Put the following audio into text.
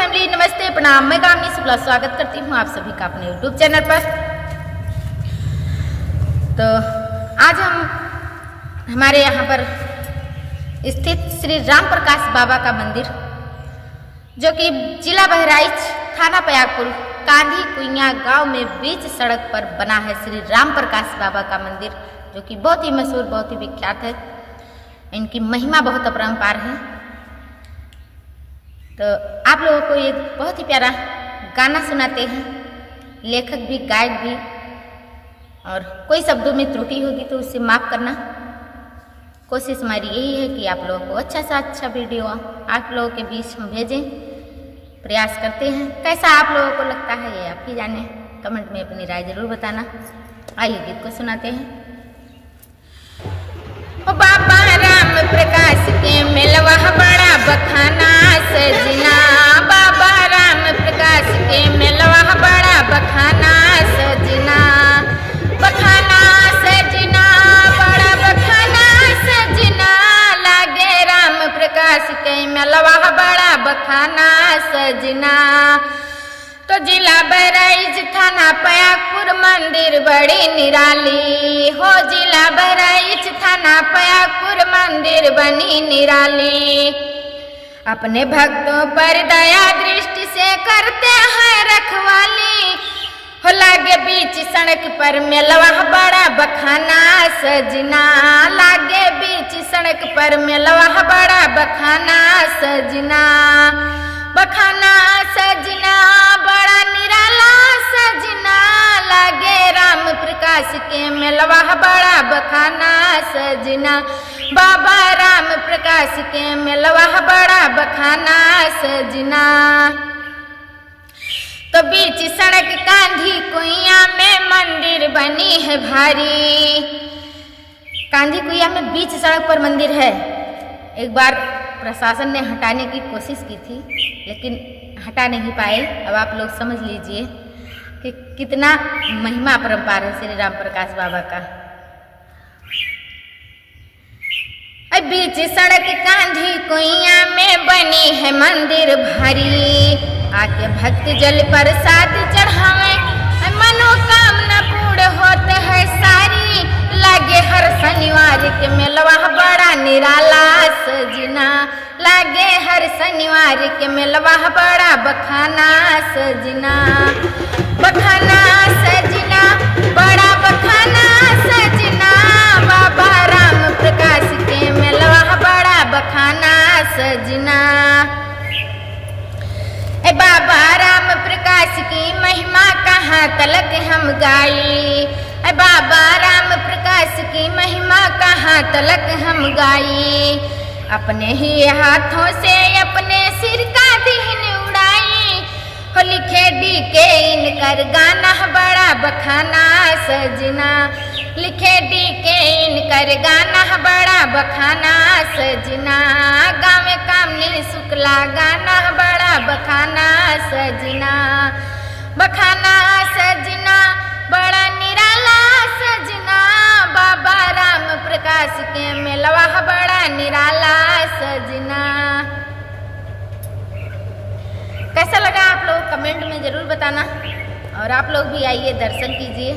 Family, नमस्ते, प्रणाम। मैं कामनी शुक्ला स्वागत करती हूँ आप सभी का अपने यूट्यूब चैनल पर। तो आज हम हमारे यहाँ पर स्थित श्री राम प्रकाश बाबा का मंदिर, जो कि जिला बहराइच, थाना पयागपुर, कांधी कुइया गांव में बीच सड़क पर बना है श्री राम प्रकाश बाबा का मंदिर, जो कि बहुत ही मशहूर, बहुत ही विख्यात है। इनकी महिमा बहुत अपरंपार है। तो आप लोगों को ये बहुत ही प्यारा गाना सुनाते हैं, लेखक भी, गायक भी, और कोई शब्दों में त्रुटि होगी तो उससे माफ़ करना। कोशिश हमारी यही है कि आप लोगों को अच्छा से अच्छा वीडियो आप लोगों के बीच हम भेजें, प्रयास करते हैं। कैसा आप लोगों को लगता है ये आप ही जाने, कमेंट में अपनी राय जरूर बताना। आइए गीत को सुनाते हैं। ओ बाबा राम प्रकाश के मिलवा बड़ा बखाना सजना, बाबा राम प्रकाश के मिलवा बड़ा बखाना सजना, बखाना सजना, बड़ा बखाना सजना, लागे राम प्रकाश के मिलवा बड़ा बखाना सजना। तो जिला बहराइच, थाना पयागपुर, मंदिर बड़ी निराली हो। जिला बहराइच, थाना पयागपुर, मंदिर बनी निराली। अपने भक्तों पर दया दृष्टि से करते हैं रखवाली हो। लागे बीच सड़क पर मिलवा बड़ा बखाना सजना, लागे बीच सड़क पर मिलवा बड़ा बखाना सजना, बखाना सजना, बड़ा निराला सजना, लागे राम प्रकाश के मिलवा बड़ा बखाना सजना, बाबा राम प्रकाश के मिलवा बड़ा बखाना सजना। तो बीच सड़क कांधी कुइया में मंदिर बनी है भारी। कांधी कुइया में बीच सड़क पर मंदिर है। एक बार प्रशासन ने हटाने की कोशिश की थी, लेकिन हटा नहीं पाए। अब आप लोग समझ लीजिए कि कितना महिमा अपरंपार है श्री राम प्रकाश बाबा का। बीच सड़क कांधी कुइया में बनी है मंदिर भारी। आके भक्त जल प्रसाद चढ़ावे, मनोकामना पूर्ण होते है सारी। लागे हर शनिवार के मिलवा बड़ा निराला सजना, लागे हर शनिवार के मिलवा बड़ा बखाना सजना, बखाना सजना, बड़ा बखाना सजना, बाबा राम प्रकाश के मिलवा बड़ा बखाना सजना। ए बाबा राम प्रकाश की महिमा कहाँ तलक हम गाई, ए बाबा राम प्रकाश की महिमा कहाँ तलक हम गाई। अपने ही हाथों से अपने सिर का दीन उड़ाई हो। लिखे डी के इनकर गाना बड़ा बखाना सजना, लिखे डी के इनकर गाना बड़ा बखाना सजना। गाँव कामनी शुक्ला गाना बड़ा बखाना सजना, बखाना सजना, बड़ा निराला सजना, बाबा राम प्रकाश के मिलवा बड़ा निराला सजना। कैसा लगा आप लोग कमेंट में जरूर बताना, और आप लोग भी आइए दर्शन कीजिए।